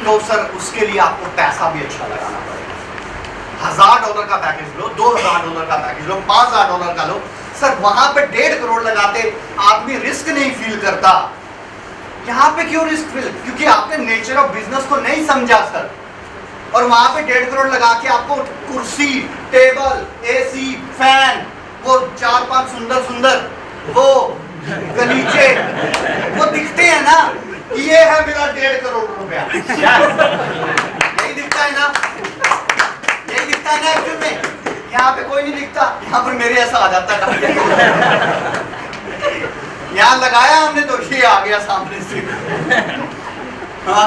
तो सर उसके लिए आपको पैसा भी अच्छा लगाना पड़ेगा। $1000 का पैकेज लो, $2000 का पैकेज लो, $5000 का लो, सर वहां पे 1.5 करोड़ लगाते आदमी रिस्क नहीं फील करता। यहाँ पे क्यों रिस्क फील? क्योंकि आपने नेचर ऑफ बिजनेस को नहीं समझा सर। और वहां पे 1.5 करोड़ लगा के आपको कुर्सी, टेबल, एसी, फैन, वो 4-5 सुंदर सुंदर वो गलीचे वो दिखते हैं ना, ये है मेरा 1.5 करोड़ रुपया। यही दिखता है ना, यही दिखता है ना एक्चुअल में। यहाँ पे कोई नहीं दिखता, यहाँ पर मेरे ऐसा आ जाता है। यहाँ लगाया हमने तो ये आ गया सामने से। हाँ,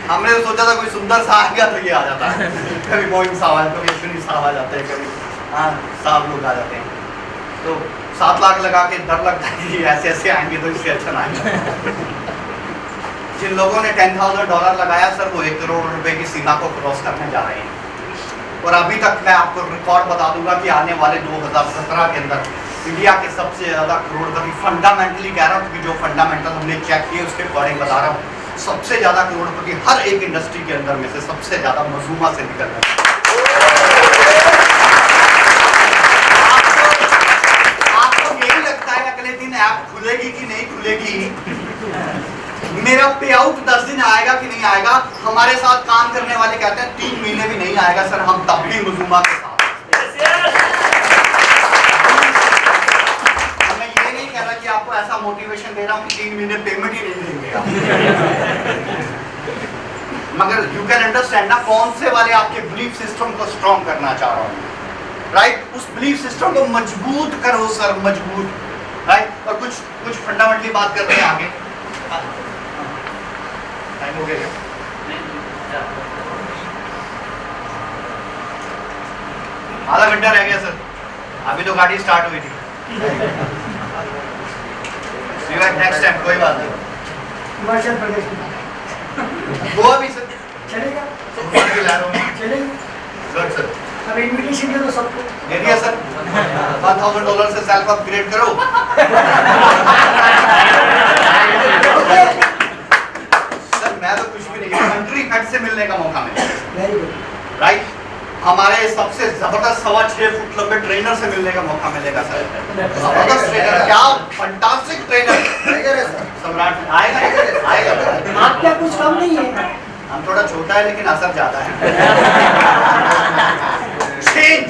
हमने तो सोचा था कोई सुंदर सा आ गया तो ये आ जाता है। कभी मोइन साहब आ जाता है, कभी अश्विनी साहब आ जाते हैं, कभी हाँ साहब लोग आ जाते हैं। तो 7 लाख लगा के डर लगता है कि ऐसे ऐसे आएंगे तो इससे अच्छा ना आएंगे। जिन लोगों ने $10,000 लगाया सर, वो 1 करोड़ रुपए की सीमा को क्रॉस करने जा रहे हैं। और अभी तक मैं आपको रिकॉर्ड बता दूंगा कि आने वाले 2017 के अंदर इंडिया के सबसे ज्यादा करोड़पति, फंडामेंटली कह रहा हूँ क्योंकि जो फंडामेंटल हमने चेक किए उसके अकॉर्डिंग बता रहा हूँ, सबसे ज्यादा करोड़पति हर एक इंडस्ट्री के अंदर में से सबसे ज्यादा मजूमा से निकल रहे हैं। आपको यही लगता है अगले दिन ऐप खुलेगी कि नहीं खुलेगी, मेरा पे आउट 10 दिन आएगा कि नहीं आएगा? हमारे साथ काम करने वाले कहते हैं 3 महीने भी नहीं आएगा सर, हम तब भी मजूमा के साथ। मैं ये नहीं कह रहा कि आपको ऐसा मोटिवेशन दे रहा हूँ कि 3 महीने पेमेंट ही नहीं देंगे आप। मगर यू कैन अंडरस्टैंड ना कौन से वाले आपके बिलीफ सिस्टम को स्ट्रॉन्ग करना चाह रहा हूँ, राइट? उस बिलीफ सिस्टम को मजबूत करो सर, मजबूत, राइट? और कुछ फंडामेंटली बात करते हैं आगे। टाइम हो गया क्या? आधा घंटा रह गया सर, अभी तो गाड़ी स्टार्ट हुई थी। नेक्स्ट टाइम कोई बात नहीं। हिमाचल प्रदेश में गोवा भी सर चलेगा, चलेगा गुड सर। अब इनविटेशन दे दो सबको। दे दिया सर। $1,000 से सेल्फ अपग्रेड करो। सर मैं तो कुछ भी नहीं, कंट्री हेड से मिलने का मौका मिला, राइट? हमारे सबसे जबरदस्त 6.25 फुट लंबे ट्रेनर से मिलने का मौका मिलेगा सर। जबरदस्त ट्रेनर, क्या फंटास्टिक ट्रेनर। सम्राट आएगा। आप क्या कुछ कम नहीं है? हम थोड़ा छोटा है लेकिन असर ज्यादा है। चेंज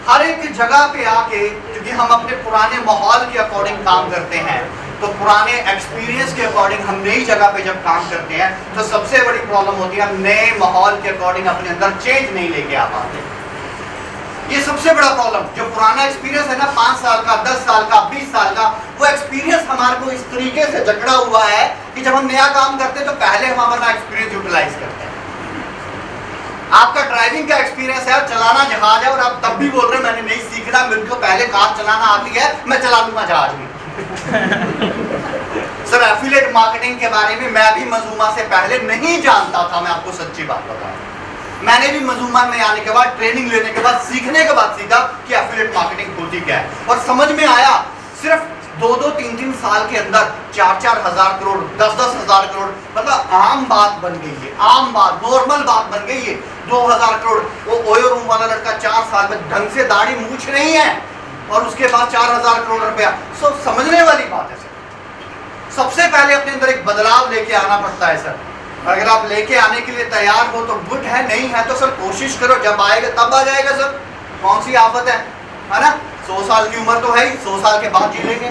हर एक जगह पे आके, क्योंकि हम अपने पुराने माहौल के अकॉर्डिंग काम करते हैं, तो पुराने एक्सपीरियंस के अकॉर्डिंग हम नई जगह पे जब काम करते हैं तो सबसे बड़ी प्रॉब्लम होती है हम नए माहौल के अकॉर्डिंग अपने अंदर चेंज नहीं लेके आ पाते। ये सबसे बड़ा प्रॉब्लम, जो पुराना एक्सपीरियंस है ना, 5 साल का, 10 साल का, 20 साल का, वो एक्सपीरियंस हमारे को इस तरीके से जकड़ा हुआ है कि जब हम नया काम करते हैं तो पहले हम अपना एक्सपीरियंस यूटिलाइज करते हैं। आपका ड्राइविंग का एक्सपीरियंस है, चलाना जहाज है, और आप तब भी बोल रहे हैं मैंने नहीं सीखना, मेरे को पहले कार चलाना आती है, मैं चला लूंगा जहाज में। सर एफिलिएट मार्केटिंग के बारे में मैं भी मजूमा से पहले नहीं जानता था, मैं आपको सच्ची बात बताऊं। मैंने भी मजूमा में आने के बाद, ट्रेनिंग लेने के बाद, सीखने के बाद सीखा कि एफिलिएट मार्केटिंग होती क्या है, और समझ में आया सिर्फ 2-2, 3-3 साल के अंदर 4-4 हजार करोड़, 10-10 हजार करोड़, मतलब आम बात बन गई है, आम बात, नॉर्मल बात बन गई है। 2000 करोड़, वो ओयो रूम वाला लड़का 4 साल में ढंग से दाढ़ी मूछ नहीं है, और उसके बाद 4000 करोड़ रुपया। सो समझने वाली बात है सर। सबसे पहले अपने अंदर एक बदलाव लेके आना पड़ता है सर। अगर आप लेके आने के लिए तैयार हो तो गुड है, नहीं है तो सर कोशिश करो, जब आएगा तब आ जाएगा सर। कौन सी आफत है ना? 100 साल की उम्र तो है ही, 100 साल के बाद जी लेंगे।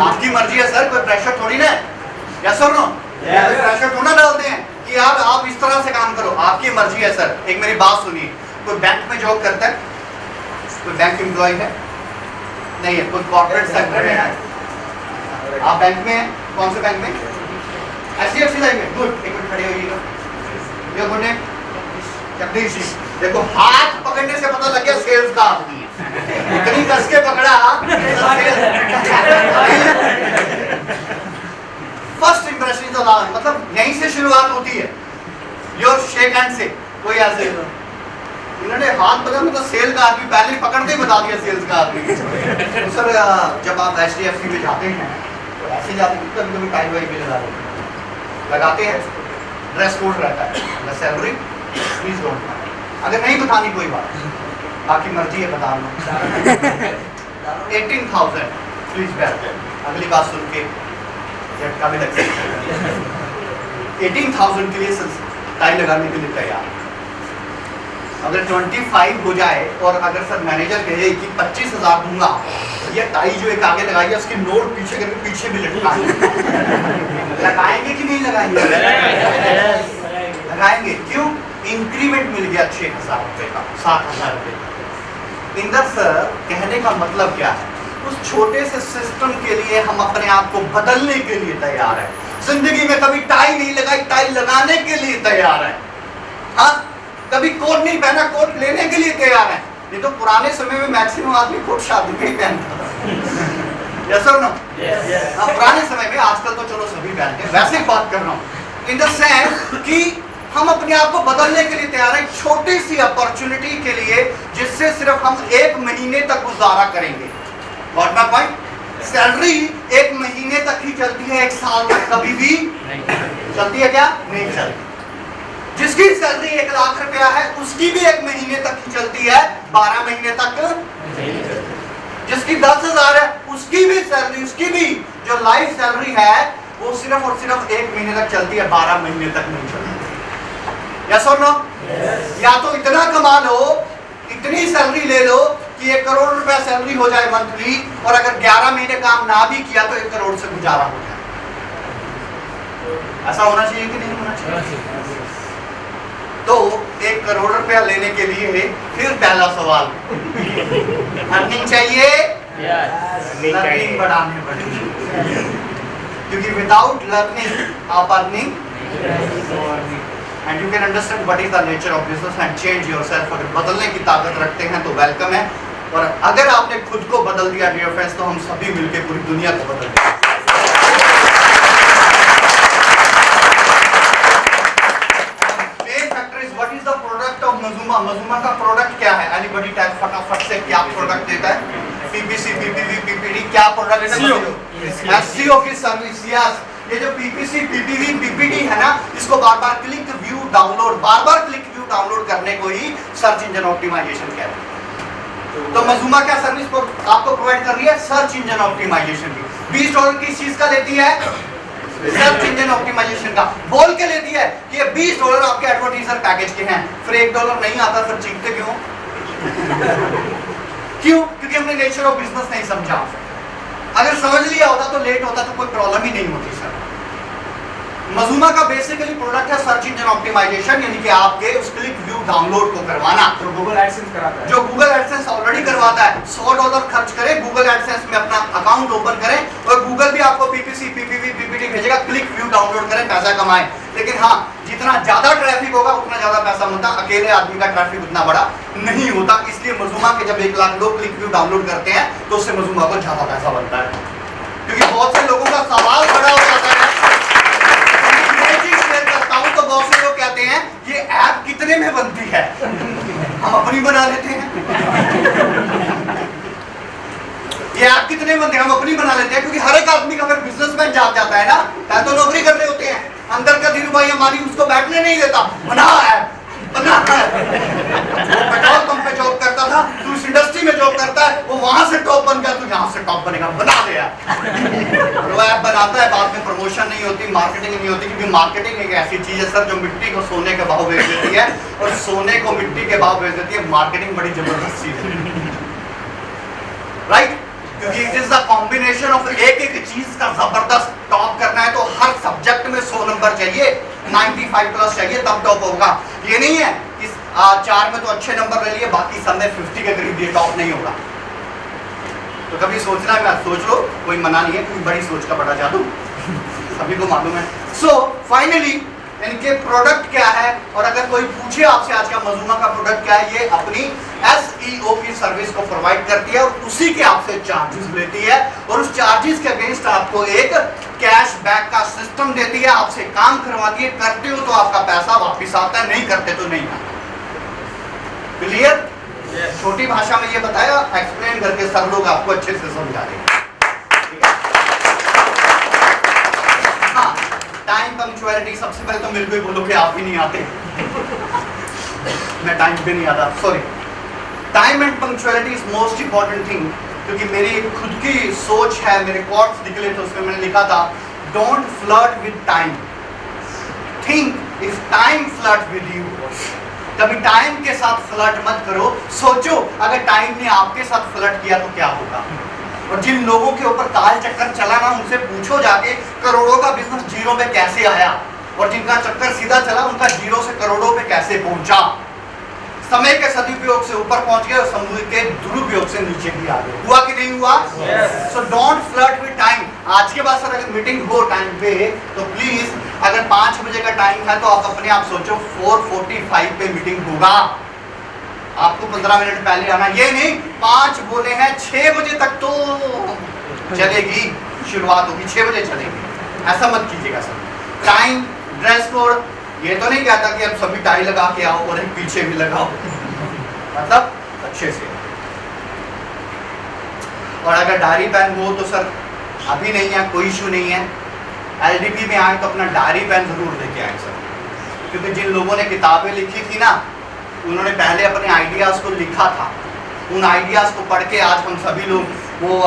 आपकी मर्जी है सर, कोई प्रेशर थोड़ी ना है। यस और नो? प्रेशर थोड़ा डालते हैं कि यार आप इस तरह से काम करो, आपकी मर्जी है सर। एक मेरी बात सुनिए, कोई बैंक में जॉब करता है, कोई बैंक एम्प्लॉय है नहीं है, कोई कॉर्पोरेट सेक्टर में है, आप बैंक में हैं, कौन से बैंक में? HDFC लाइन में। गुड, एक मिनट खड़े होइएगा। ये गुड है जगदीश जी, देखो हाथ पकड़ने से पता लग गया सेल्स का आदमी है, इतनी कस के पकड़ा। फर्स्ट इंप्रेशन इज द, मतलब यहीं से शुरुआत होती है। योर शेक हैंड से, कोई ऐसे इन्होंने हाथ पकड़ा, मतलब सेल का आदमी पहले ही पकड़ते ही बता दिया सेल्स का आदमी। तो सर जब आप HDFC में जाते हैं तो ऐसे जाते हैं, कभी कभी टाई वाई भी लगा देते हैं, लगाते हैं, ड्रेस कोड रहता है, the salary please don't mind, अगर नहीं बतानी कोई बात, बाकी मर्जी है बता लो। 18,000 प्लीज बैठ, अगली बात सुन के झटका भी लग सकता है। 18,000 के लिए टाई लगाने के लिए तैयार, अगर 25 हो जाए और अगर सर मैनेजर कहे कि 25,000 दूंगा, ये टाई जो एक आगे लगाई है उसकी नोट पीछे करके पीछे भी लटका लगाएंगे कि नहीं लगाएंगे? लगाएंगे। क्यों? इंक्रीमेंट मिल गया 6,000 रुपए का, 7,000 रुपए का। इंदर सर कहने का मतलब क्या है? उस छोटे से सिस्टम के लिए हम अपने आप को बदलने के लिए तैयार है। जिंदगी में कभी टाई नहीं लगाई, टाई लगाने के लिए तैयार है। हाँ, कभी कोट नहीं पहना, कोट लेने के लिए तैयार है। नहीं तो पुराने समय में मैक्सिमम आदमी कोट शादी में ही पहनता था। यस और नो? हाँ, पुराने समय में, आजकल तो चलो सभी पहनते हैं, वैसे ही बात कर रहा हूँ। इन द सेंस कि हम अपने आप को बदलने के लिए तैयार हैं, छोटी सी अपॉर्चुनिटी के लिए जिससे सिर्फ हम 1 महीने तक गुजारा करेंगे। Got my point? सैलरी 1 महीने तक ही चलती है, 1 साल तक कभी भी चलती है क्या? नहीं चलती। जिसकी सैलरी 1 लाख रुपया है उसकी भी 1 महीने तक ही चलती है, 12 महीने तक। जिसकी 10,000 है उसकी भी सैलरी, उसकी भी जो लाइफ सैलरी है वो सिर्फ और सिर्फ 1 महीने तक चलती है, 12 महीने तक नहीं चलती। यस और नो? या तो इतना कमा लो, इतनी सैलरी ले लो कि 1 करोड़ रुपया सैलरी हो जाए मंथली, और अगर 11 महीने काम ना भी किया तो 1 करोड़ से गुजारा हो जाए। ऐसा होना चाहिए कि नहीं होना चाहिए? तो 1 करोड़ रुपया लेने के लिए फिर पहला सवाल, अर्निंग चाहिए, लर्निंग बढ़ाने पड़ेगी, क्योंकि विदाउट लर्निंग आप earning, and you can understand what is the nature of business and change yourself. अगर बदलने की ताकत रखते हैं तो वेलकम है, और अगर आपने खुद को बदल दिया डियर फ्रेंड्स, तो हम सभी मिलकर पूरी दुनिया को बदल देंगे। मजूमा, मजूमा का प्रोडक्ट क्या है? एनीबॉडी टाइप फटाफट से क्या प्रोडक्ट देता है? पीपीसी, पीपीवी, पीपीडी, क्या प्रोडक्ट देता है? एसईओ की सर्विस। यस, ये जो पीपीसी, पीपीवी, पीपीडी है ना, इसको बार-बार क्लिक व्यू डाउनलोड, बार-बार क्लिक व्यू डाउनलोड करने को ही सर्च इंजन ऑप्टिमाइजेशन कहते हैं। तो मजूमा क्या सर्विस आपको प्रोवाइड कर रही है? सर्च इंजन ऑप्टिमाइजेशन की। $20 किस चीज का लेती है? सर्च इंजन ऑप्टिमाइजेशन का। बोल के लेती है कि ये $20 आपके एडवर्टाइजर पैकेज के हैं, फिर $1 नहीं आता, फिर चीखते क्यों? क्यों? क्योंकि हमने नेचर ऑफ बिजनेस नहीं समझा। अगर समझ लिया होता तो लेट होता तो कोई प्रॉब्लम ही नहीं होती सर। मजूमा का बेसिकली प्रोडक्ट है सर्च इंजन ऑप्टिमाइजेशन, यानी कि आपके उस क्लिक व्यू डाउनलोड को करवाना, जो गूगल एडसेंस कराता है, जो गूगल एडसेंस ऑलरेडी करवाता है। $100 खर्च करें, गूगल एडसेंस में अपना अकाउंट ओपन करें, और गूगल भी आपको पीपीसी, पीपीवी, पीपीटी भेजेगा, क्लिक व्यू डाउनलोड करें, पैसा कमाएं। लेकिन हाँ, जितना ज्यादा ट्रैफिक होगा उतना ज्यादा पैसा मिलता, अकेले आदमी का ट्रैफिक उतना बड़ा नहीं होता। इसलिए मजूमा के जब 1 लाख लोग क्लिक व्यू डाउनलोड करते हैं तो उससे मजूमा को ज्यादा पैसा बनता है, क्योंकि बहुत से लोगों का सवाल खड़ा हो जाता है। शेयर करता हूं तो बहुत से लोग कहते हैं ये ऐप कितने में बनती है? हम अपनी बना लेते हैं। ये ऐप कितने बनते हैं? हम अपनी बना लेते हैं, क्योंकि हर एक आदमी का फिर बिजनेसमैन जाता है ना, तो नौकरी कर रहे होते हैं, अंदर का धीरू भाई हमारी उसको बैठने नहीं देता, बना है, बना है। वो पेट्रोल पंप पे जॉब करता था, तू इस इंडस्ट्री में जॉब करता है, वो वहां से टॉप बन गया, तू यहाँ से टॉप बनेगा, बना दे यार। वो ऐप बनाता है, बाद में प्रमोशन नहीं होती, मार्केटिंग नहीं होती, क्योंकि मार्केटिंग एक ऐसी चीज है सर जो मिट्टी को सोने के भाव बेच देती है, और सोने को मिट्टी के भाव बेच देती है। मार्केटिंग बड़ी जबरदस्त चीज है, राइट? क्योंकि it is the combination of एक चीज का जबरदस्त टॉप करना है तो हर सब्जेक्ट में 100 नंबर चाहिए, 95+ चाहिए, तब टॉप होगा। ये नहीं है कि 4 में तो अच्छे नंबर ले लिए, बाकी सब में 50 के करीब ये टॉप नहीं होगा। तो कभी सोचना है, सोच लो, कोई मना नहीं है, कोई बड़ी सोच का बड़ा जादू, सभी को मालूम है। सो फाइनली इनके प्रोडक्ट क्या है, और अगर कोई पूछे आपसे आज का मजूमा का प्रोडक्ट क्या है, ये अपनी SEO की सर्विस को प्रोवाइड करती है, और उसी के आपसे चार्जेस लेती है, और उस चार्जेस के अगेंस्ट आपको एक कैशबैक का सिस्टम देती है, आपसे काम करवाती है। करते हो तो आपका पैसा वापिस आता है, नहीं करते तो नहीं आता। क्लियर? छोटी भाषा में ये बताया, एक्सप्लेन करके सब लोग आपको अच्छे से समझा देंगे। टाइम पंक्चुअलिटी, सबसे पहले तो मेरे को ही बोलो कि आप ही नहीं आते मैं टाइम पे नहीं आता, sorry. Time and punctuality is most important thing, क्योंकि मेरी एक खुद की सोच है, मेरे कोट्स निकले थे, उसमें मैंने लिखा था don't flirt with time, think if time flirt with you. कभी टाइम के साथ फ्लर्ट मत करो, सोचो अगर टाइम ने आपके साथ फ्लर्ट किया तो क्या होगा। और जिन लोगों के ऊपर काल चक्कर चला ना, उनसे पूछो जाके करोड़ों का बिजनेस जीरो पे कैसे आया, और जिनका चक्कर सीधा चला उनका जीरो से करोड़ों पे कैसे पहुंचा। समय के सदुपयोग से ऊपर पहुंच गए और समय के दुरुपयोग से नीचे भी आ गए। हुआ कि नहीं हुआ? So don't flirt with time. आज के बाद सर अगर मीटिंग हो टाइम पे तो प्लीज, अगर 5 बजे का टाइम है तो आप अपने आप सोचो 4:45 पे मीटिंग होगा, आपको 15 मिनट पहले आना। ये नहीं 5 बोले हैं 6 बजे तक तो चलेगी, शुरुआत होगी 6 बजे चलेगी, ऐसा मत कीजिएगा सर। टाइम, ड्रेस कोड, ये तो नहीं कहता कि अब सभी टाई लगा के आओ और एक पीछे भी लगाओ, मतलब अच्छे से। और अगर डायरी पेन हो तो सर अभी नहीं है, कोई इशू नहीं है, एलडीपी में आए तो अपना डायरी पेन जरूर लेके आए सर, क्योंकि जिन लोगों ने किताबें लिखी थी ना, उन्होंने पहले अपने आइडियाज को लिखा था, उन आइडियाज को पढ़ के आज हम सभी लोग वो